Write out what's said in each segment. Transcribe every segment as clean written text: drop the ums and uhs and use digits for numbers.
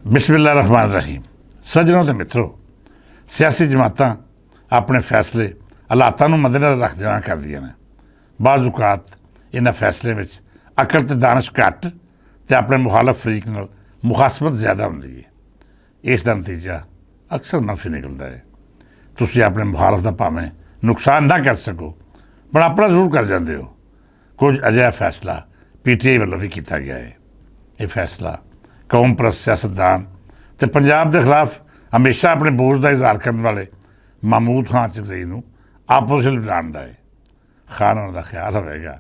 बिस्मिल्लाह रहमान रहीम। सज्जनों ते मित्रों, सियासी जमातां अपने फैसले हालातां नूं मद्देनज़र रखदे होए करदियां ने। बाज़ औकात इन्हां फैसलों में अकल ते दानिश घट ते अपने मुखालफ फरीक नाल मुखासमत ज़्यादा हुंदी है। इस दा नतीजा अक्सर मनफी निकलदा है। तुसीं अपने मुखालफ दा भावें नुकसान ना कर सको पर अपना जरूर कर जांदे हो। कुछ अजिहा फैसला PTI वालों भी किया गया है। यह फैसला कौम परस्त सियासतदान ते पंजाब के खिलाफ हमेशा अपने बोझ का इजहार करने वाले महमूद खान चकजई नूं आपोजिशन बनाने का है। खान होने का ख्याल होगा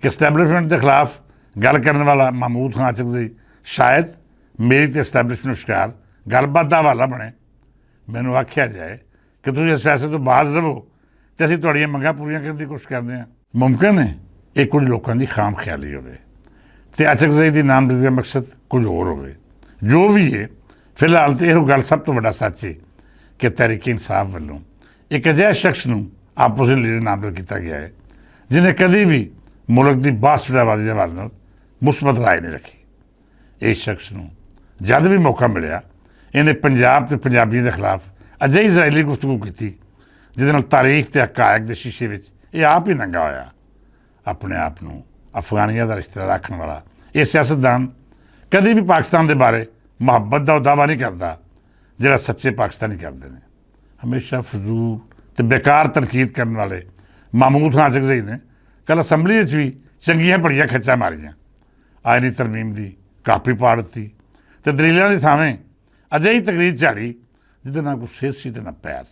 कि एस्टैबलिशमेंट के खिलाफ गल करने वाला महमूद खान चकजई शायद मेरी तो एस्टैबलिशमेंट विचकार गलबात का हवाला बने। मैनू आख्या जाए कि तुम इस फैसले तो बाज रवो तो असीं तुहाड़ियां मंगां पूरीआं करने की कोशिश करते हैं। मुमकिन है ये कुछ लोगों की खाम ख्याली होवे ते अचकजई की नामजदगी का मकसद कुछ होर होवे। जो भी है फिलहाल तो यह गल सब तो बड़ा सच है कि तहरीक इंसाफ वालों एक अजिहा शख्स नूं आपोजिशन लीडर नामजद किया गया है जिन्हें कभी भी मुल्क की बासठ आबादी के हवाले नाल मुस्बत राय नहीं रखी। इस शख्स नूं जद भी मौका मिलिया इन्हें पंजाब ते पंजाबियों के खिलाफ अजिही ज़हरीली गुफ्तगू की जिहदे नाल तारीख ते हकायक के शीशे में यह आप ही नंगा होया। अपने आप नूं अफगानिया का रिश्तेदार आखण वाला यह सियासतदान कभी भी पाकिस्तान के बारे मुहब्बत का दावा नहीं करता जिहड़ा सच्चे पाकिस्तानी करते हैं। हमेशा फजूल ते बेकार तनकीद करने वाले महमूद खान चकजई ने कल असैम्बली भी चंगियां बड़ियां खच्चा मारियां। आईनी तरमीम की कापी पाड़ दी तो दलीलों की थावें अजिही तकरीर झाड़ी जिहदे ना कोई सिर सी ते ना पैर।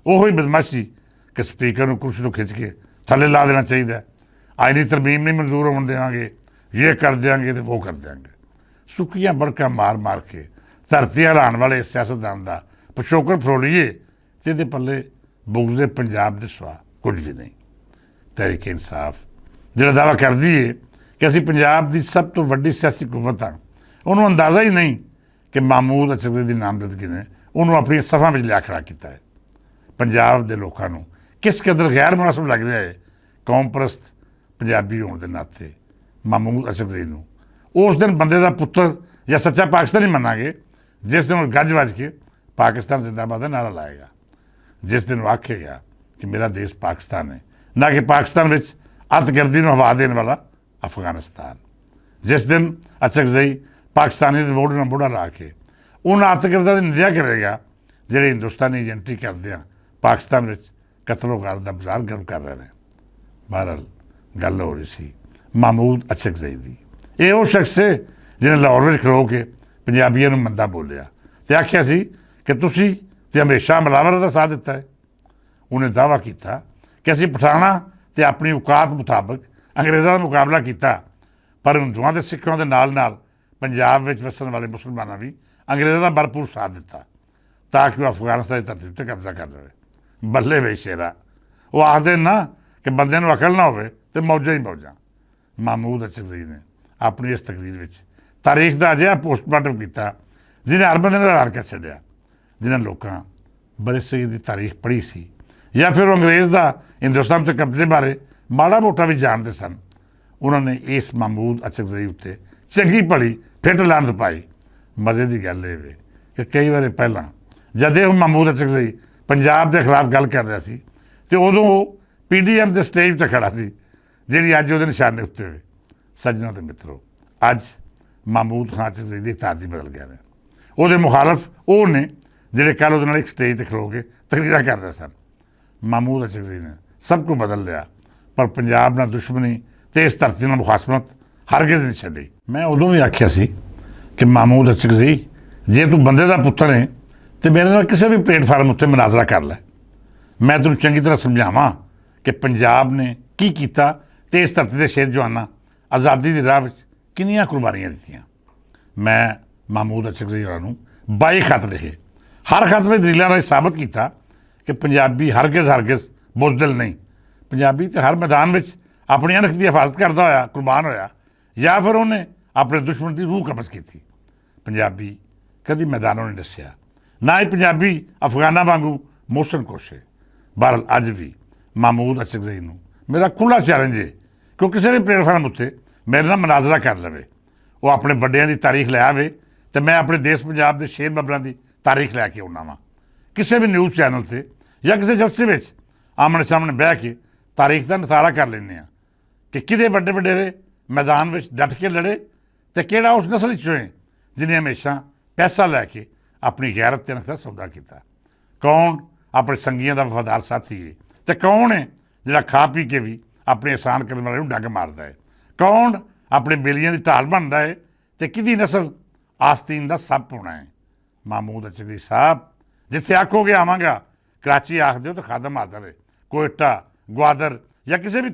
उही बदमाशी कि स्पीकर को कुर्सी तो खिंच के थले ला देना चाहिए। आईनी तरमीम नहीं मंजूर होने देंगे, ये कर देंगे तो वो कर देंगे। सुखियां बड़का मार मार के धरती हिलाने वाले इस सियासतदान का पिछोकड़ फरोलीए तो ये पल्ले बुगजे पंजाब के सवा कुछ भी नहीं। तहरीक इंसाफ जो दावा करती है कि असी पंजाब की सब तो वड्डी सियासी कुवत हाँ, उन्होंने अंदाज़ा ही नहीं कि महमूद अचकजई की नामजदगी ने उन्होंने अपनी सफा में लिया खड़ा किया है। पंजाब के लोगों को किस कदर गैर मुनासिब लग रहा है कौम परस्त पंजाबी होने के नाते महमूद अचकजई नूं उस दिन बंदे का पुत्र या सच्चा पाकिस्तानी मनांगे जिस दिन गज वज के पाकिस्तान जिंदाबाद का नारा लाएगा। जिस दिन वो आखेगा कि मेरा देश पाकिस्तान है, ना कि पाकिस्तान में अतगर्दी को हवा देने वाला अफगानिस्तान। जिस दिन अचकजई पाकिस्तानी के मोढ़े मोढ़ा ला के उन अतगर्दा की निंदा करेगा जिहड़े हिंदुस्तानी एजेंटी करदियां पाकिस्तान में कतलोगार का बाजार गर्म कर रहे हैं। बहरहाल गल हो रही सी महमूद अचकजई की। ये वो शख्स है जिन्हें लाहौर में खलो के पंजाबियों को मंदा बोलिया तो आख्या सी कि तुसी ते हमेशा मिलावट का साथ दिता है। उन्हें दावा किया कि असी पठाना तो अपनी औकात मुताबिक अंग्रेज़ों का मुकाबला किया पर हिंदुओं के सिखों के नाल नाल पंजाब में वसन वाले मुसलमानों भी अंग्रेज़ों का भरपूर साथ दिता ताकि वह अफगानिस्तान की धरती पर कब्जा कर ले। बल्ले वे शेरा वो आखते ना कि बंदे नूं अकल ना होवे तो मौजा ही मौजा। महमूद अचकजई ने अपनी इस तकरीर में तारीख का अजिहा पोस्टमार्टम किया जिन्हें हर बंदे हैरान कर छड्डिया। जिन्हें लोगों बरसे की तारीख पढ़ी सी या फिर अंग्रेज़ का हिंदुस्तान के कब्जे बारे माड़ा मोटा भी जानते सन, उन्होंने इस महमूद अचकजई उत्ते चंगी भली फिट लानत पाई। मज़े की गल ये कि कई बार पहला जद यह महमूद अचकजई पंजाब के खिलाफ गल कर रहा सी तो उदों वो PDM के स्टेज पर खड़ा सी जिहड़ी अज वो निशाने उत्ते हुए। सज्जनों ते मित्रों, अज महमूद खान चकजई की तादी बदल गए हैं। वो मुखालफ वो ने जिहड़े कल वो एक स्टेज पर खलो के तकरीर कर रहे सन। महमूद अचकजई ने सब कुछ बदल लिया पर पंजाब नाल दुश्मनी तो इस धरती नाल मुखासमत हरगिज़ नहीं छड्डी। मैं उदों भी आख्या सी कि महमूद अचकजई जे तू बंदे का पुत्र है तो मेरे नाल किसी भी प्लेटफार्म उत्ते मुनाजरा कर लै। मैं तैनूं चंगी तरह समझावां कि पंजाब ने की कीता ते इस धरती के शेर जवाना आज़ादी की राह में कितनियां कुर्बानियां दित्तियां। मैं महमूद अचकजई होरां नूं 22 खत लिखे, हर खत में दलीलां राहीं साबित किया कि पंजाबी हरगिज़ बुज़दिल नहीं। पंजाबी तो हर मैदान में अपनी अनख की हिफाजत करता होया कुर्बान होया या फिर उन्हें अपने दुश्मन की रूह कब्ज़ की। पंजाबी कभी मैदानों ने दसिया ना ही पंजाबी अफगाना वांगू मोशन कोश है। बहरहाल अज भी महमूद अचकजई नूं मेरा खुला चैलेंज है कि किसी भी प्लेटफार्म उत्ते मेरे नाल मुनाजरा कर लवे। वो अपने वड्डियां की तारीख लै आवे ਤੇ ਮੈਂ ਆਪਣੇ ਦੇਸ਼ ਪੰਜਾਬ ਦੇ ਸ਼ੇਰ ਬੱਬਰਾਂ ਦੀ ਤਾਰੀਖ ਲੈ ਕੇ ਆਉਣਾ ਵਾਂ। ਕਿਸੇ ਵੀ ਨਿਊਜ਼ ਚੈਨਲ ਤੇ ਜਾਂ ਕਿਸੇ ਜਲਸੇ ਵਿੱਚ ਆਮਣੇ ਸਾਹਮਣੇ ਬਹਿ ਕੇ ਤਾਰੀਖ ਦਾ ਨਿਤਾਰਾ ਕਰ ਲੈਂਦੇ ਹਾਂ ਕਿ ਕਿਹਦੇ ਵੱਡੇ ਵਡੇਰੇ ਮੈਦਾਨ ਵਿੱਚ ਡਟ ਕੇ ਲੜੇ ਤੇ ਕਿਹੜਾ ਉਸ ਨਸਲ 'ਚੋਂ ਹੈ ਜਿਹਨੇ ਹਮੇਸ਼ਾ ਪੈਸਾ ਲੈ ਕੇ ਆਪਣੀ ਗੈਰਤ ਤੇ ਅਣਖ ਦਾ ਸੌਦਾ ਕੀਤਾ। ਕੌਣ ਆਪਣੇ ਸੰਗੀਆਂ ਦਾ ਵਫਾਦਾਰ ਸਾਥੀ ਹੈ ਤੇ ਕੌਣ ਹੈ ਜਿਹੜਾ ਖਾ ਪੀ ਕੇ ਵੀ ਆਪਣੇ ਅਹਿਸਾਨ ਕਰਨ ਵਾਲੇ ਨੂੰ ਡੰਗ ਮਾਰਦਾ ਹੈ। ਕੌਣ ਆਪਣੇ ਬੇਲੀਆਂ ਦੀ ਢਾਲ ਬਣਦਾ ਹੈ ਤੇ ਕਿਹਦੀ ਨਸਲ ਆਸਤੀਨ ਦਾ ਸੱਪ ਹੋਣਾ ਹੈ। ਮਹਿਮੂਦ ਅਚਕਰੀ ਸਾਹਿਬ, ਜਿੱਥੇ ਆਖੋਗੇ ਆਵਾਂਗਾ, ਕਰਾਚੀ ਆਖ ਦਿਓ ਤਾਂ ਖਾਦਮ ਹਾਜ਼ਰ ਹੈ, ਕੋਇਟਾ, ਗਵਾਦਰ ਜਾਂ ਕਿਸੇ ਵੀ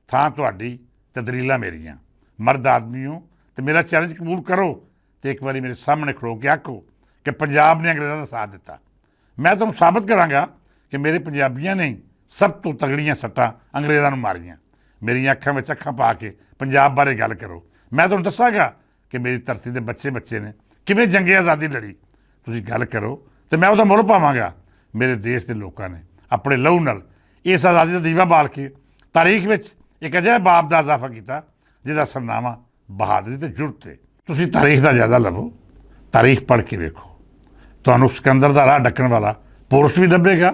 ਥਾਂ ਤੁਹਾਡੀ ਤੇ ਦਲੀਲਾਂ ਮੇਰੀਆਂ। ਮਰਦ ਆਦਮੀ ਹੋ ਤੇ ਮੇਰਾ ਚੈਲੰਜ ਕਬੂਲ ਕਰੋ ਤੇ ਇੱਕ ਵਾਰੀ ਮੇਰੇ ਸਾਹਮਣੇ ਖੜੋ ਕੇ ਆਖੋ ਕਿ ਪੰਜਾਬ ਨੇ ਅੰਗਰੇਜ਼ਾਂ ਦਾ ਸਾਥ ਦਿੱਤਾ। ਮੈਂ ਤੁਹਾਨੂੰ ਸਾਬਤ ਕਰਾਂਗਾ ਕਿ ਮੇਰੇ ਪੰਜਾਬੀਆਂ ਨੇ ਸਭ ਤੋਂ ਤਗੜੀਆਂ ਸੱਟਾਂ ਅੰਗਰੇਜ਼ਾਂ ਨੂੰ ਮਾਰੀਆਂ। ਮੇਰੀਆਂ ਅੱਖਾਂ ਵਿੱਚ ਅੱਖਾਂ ਪਾ ਕੇ ਪੰਜਾਬ ਬਾਰੇ ਗੱਲ ਕਰੋ। ਮੈਂ ਤੁਹਾਨੂੰ ਦੱਸਾਂਗਾ ਕਿ ਮੇਰੀ ਧਰਤੀ ਦੇ ਬੱਚੇ ਨੇ ਕਿਵੇਂ ਜੰਗੇ ਆਜ਼ਾਦੀ ਲੜੀ। ਤੁਸੀਂ ਗੱਲ ਕਰੋ ਤੇ ਮੈਂ ਉਹਦਾ ਮੁੱਲ ਪਾਵਾਂਗਾ। ਮੇਰੇ ਦੇਸ਼ ਦੇ ਲੋਕਾਂ ਨੇ ਆਪਣੇ ਲਹੂ ਨਾਲ ਇਸ ਆਜ਼ਾਦੀ ਦਾ ਦੀਵਾ ਬਾਲ ਕੇ ਤਾਰੀਖ ਵਿੱਚ ਇੱਕ ਅਜਿਹੇ ਬਾਬ ਦਾ ਇਜ਼ਾਫਾ ਕੀਤਾ ਜਿਹਦਾ ਸਰਨਾਮਾ ਬਹਾਦਰੀ ਤੇ ਜੁਰਤ ਹੈ। ਤੁਸੀਂ ਤਾਰੀਖ ਦਾ ਜਾਇਜ਼ਾ ਲਵੋ, ਤਾਰੀਖ ਪੜ੍ਹ ਕੇ ਵੇਖੋ। ਤੁਹਾਨੂੰ ਸਿਕੰਦਰ ਦਾ ਰਾਹ ਡੱਕਣ ਵਾਲਾ ਪੋਰਸ ਵੀ ਲੱਭੇਗਾ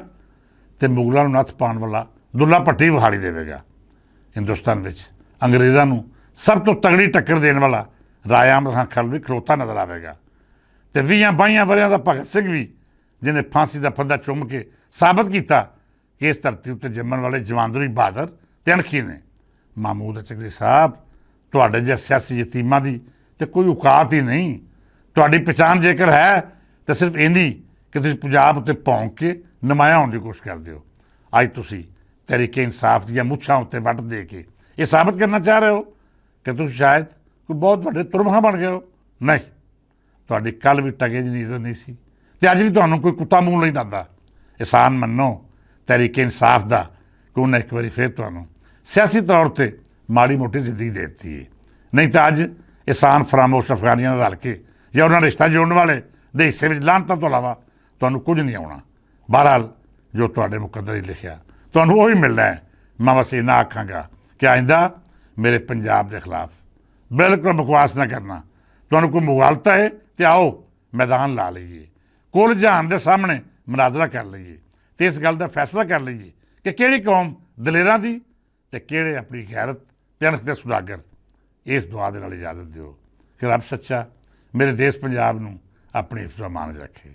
ਤੇ ਮੁਗਲਾਂ ਨੂੰ ਨੱਥ ਪਾਉਣ ਵਾਲਾ ਦੁੱਲਾ ਭੱਟੀ ਵਿਖਾਲੀ ਦੇਵੇਗਾ। ਹਿੰਦੁਸਤਾਨ ਵਿੱਚ ਅੰਗਰੇਜ਼ਾਂ ਨੂੰ ਸਭ ਤੋਂ ਤਗੜੀ ਟੱਕਰ ਦੇਣ ਵਾਲਾ ਰਾਜਾ ਅਹਿਮਦ ਖਾਨ ਖਲਵੀ ਖਲੋਤਾ ਨਜ਼ਰ ਆਵੇਗਾ ਤੇ 20-22 ਵਰ੍ਹਿਆਂ ਦਾ ਭਗਤ ਸਿੰਘ ਵੀ, ਜਿਹਨੇ ਫਾਂਸੀ ਦਾ ਫੰਦਾ ਚੁੰਮ ਕੇ ਸਾਬਤ ਕੀਤਾ ਕਿ ਇਸ ਧਰਤੀ ਉੱਤੇ ਜੰਮਣ ਵਾਲੇ ਜਵਾਨਦਰੀ ਬਹਾਦਰ ਤੇ ਅਣਖੀ ਨੇ। ਮਹਿਮੂਦ ਅਚਕਰੀ ਸਾਹਿਬ, ਤੁਹਾਡੇ ਜਿਹੇ ਸਿਆਸੀ ਯਤੀਮਾਂ ਦੀ ਤੇ ਕੋਈ ਔਕਾਤ ਹੀ ਨਹੀਂ। ਤੁਹਾਡੀ ਪਛਾਣ ਜੇਕਰ ਹੈ ਤਾਂ ਸਿਰਫ ਇੰਨੀ ਕਿ ਤੁਸੀਂ ਪੰਜਾਬ ਉੱਤੇ ਭੌਂਕ ਕੇ ਨਮਾਇਆ ਹੋਣ ਦੀ ਕੋਸ਼ਿਸ਼ ਕਰਦੇ ਹੋ। ਅੱਜ ਤੁਸੀਂ ਤਹਿਰੀਕੇ ਇਨਸਾਫ ਦੀਆਂ ਮੁੱਛਾਂ ਉੱਤੇ ਵੱਟ ਦੇ ਕੇ ਇਹ ਸਾਬਤ ਕਰਨਾ ਚਾਹ ਰਹੇ ਹੋ ਕਿ ਤੁਸੀਂ ਸ਼ਾਇਦ ਕੋਈ ਬਹੁਤ ਵੱਡੇ ਤੁਰਮਖਾਂ ਬਣ ਗਏ ਹੋ। ਨਹੀਂ, ਤੁਹਾਡੀ ਕੱਲ੍ਹ ਵੀ ਟਕੇ ਦੀ ਇੱਜ਼ਤ ਨਹੀਂ ਸੀ ਤੇ ਅੱਜ ਵੀ ਤੁਹਾਨੂੰ ਕੋਈ ਕੁੱਤਾ ਮੂੰਹ ਨਹੀਂ ਲਾਉਂਦਾ। ਅਹਿਸਾਨ ਮੰਨੋ ਤਹਿਰੀਕੇ ਇਨਸਾਫ ਦਾ ਕਿ ਉਹਨੇ ਇੱਕ ਵਾਰੀ ਫਿਰ ਤੁਹਾਨੂੰ ਸਿਆਸੀ ਤੌਰ 'ਤੇ ਮਾੜੀ ਮੋਟੀ ਜ਼ਿੰਦਗੀ ਦੇ ਦਿੱਤੀ ਹੈ। ਨਹੀਂ ਤਾਂ ਅੱਜ ਅਹਿਸਾਨ ਫਰਾਮੋਸ਼ ਅਫਗਾਨੀਆਂ ਨਾਲ ਰਲ ਕੇ ਜਾਂ ਉਹਨਾਂ ਰਿਸ਼ਤਾ ਜੋੜਨ ਵਾਲੇ ਦੇ ਹਿੱਸੇ ਵਿੱਚ ਲਾਹਨਤਾਂ ਤੋਂ ਇਲਾਵਾ ਤੁਹਾਨੂੰ ਕੁਝ ਨਹੀਂ ਆਉਣਾ। ਬਹਰਹਾਲ ਜੋ ਤੁਹਾਡੇ ਮੁਕੱਦਰ ਹੀ ਲਿਖਿਆ ਤੁਹਾਨੂੰ ਉਹੀ ਮਿਲਣਾ ਹੈ। ਮੈਂ ਬਸ ਇੰਨਾ ਆਖਾਂਗਾ ਕਿ ਆਇੰਦਾ ਮੇਰੇ ਪੰਜਾਬ ਦੇ ਖਿਲਾਫ ਬਿਲਕੁਲ ਬਕਵਾਸ ਨਾ ਕਰਨਾ। ਤੁਹਾਨੂੰ ਕੋਈ ਮੁਗਾਲਤਾ ਹੈ ਤੇ ਆਓ ਮੈਦਾਨ ਲਾ ਲਈਏ, ਕੁੱਲ ਜਹਾਨ ਦੇ ਸਾਹਮਣੇ ਮੁਨਾਜ਼ਰਾ ਕਰ ਲਈਏ ਤੇ ਇਸ ਗੱਲ ਦਾ ਫੈਸਲਾ ਕਰ ਲਈਏ ਕਿ ਕਿਹੜੀ ਕੌਮ ਦਲੇਰਾਂ ਦੀ ਤੇ ਕਿਹੜੇ ਆਪਣੀ ਗੈਰਤ ਤੇ ਅਣਖ ਦੇ ਸੁਦਾਗਰ। ਇਸ ਦੁਆ ਦੇ ਨਾਲ ਇਜਾਜ਼ਤ ਦਿਓ ਕਿ ਰੱਬ ਸੱਚਾ ਮੇਰੇ ਦੇਸ਼ ਪੰਜਾਬ ਨੂੰ ਆਪਣੀ ਹਿਫਜ਼ ਅਮਾਨ ਰੱਖੇ,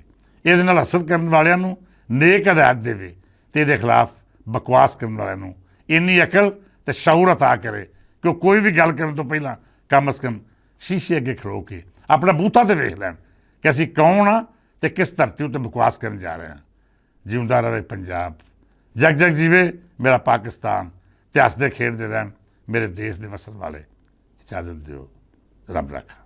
ਇਹਦੇ ਨਾਲ ਹਸਦ ਕਰਨ ਵਾਲਿਆਂ ਨੂੰ ਨੇਕ ਹਦਾਇਤ ਦੇਵੇ ਤੇ ਇਹਦੇ ਖਿਲਾਫ ਬਕਵਾਸ ਕਰਨ ਵਾਲਿਆਂ ਨੂੰ ਇੰਨੀ ਅਕਲ ਤੇ ਸ਼ਊਰ ਅਤਾ ਕਰੇ ਕਿ ਉਹ ਕੋਈ ਵੀ ਗੱਲ ਕਰਨ ਤੋਂ ਪਹਿਲਾਂ ਕਮ ਅਜ਼ ਕਮ ਸ਼ੀਸ਼ੇ ਅੱਗੇ ਖਲੋ ਕੇ ਆਪਣਾ ਬੂਥਾ ਤੇ ਵੇਖ ਲੈਣ ਕਿ ਅਸੀਂ ਕੌਣ ਹਾਂ ਤੇ ਕਿਸ ਧਰਤੀ ਉੱਤੇ ਬਕਵਾਸ ਕਰਨ ਜਾ ਰਹੇ ਹਾਂ। ਜਿਉਂਦਾ ਰਹੇ ਪੰਜਾਬ, ਜਗ ਜਗ ਜੀਵੇ ਮੇਰਾ ਪਾਕਿਸਤਾਨ ਤੇ ਹੱਸਦੇ ਖੇਡਦੇ ਰਹਿਣ ਮੇਰੇ ਦੇਸ਼ ਦੇ ਵਸਣ ਵਾਲੇ। ਇਜਾਜ਼ਤ ਦਿਓ, ਰੱਬ ਰੱਖਾ।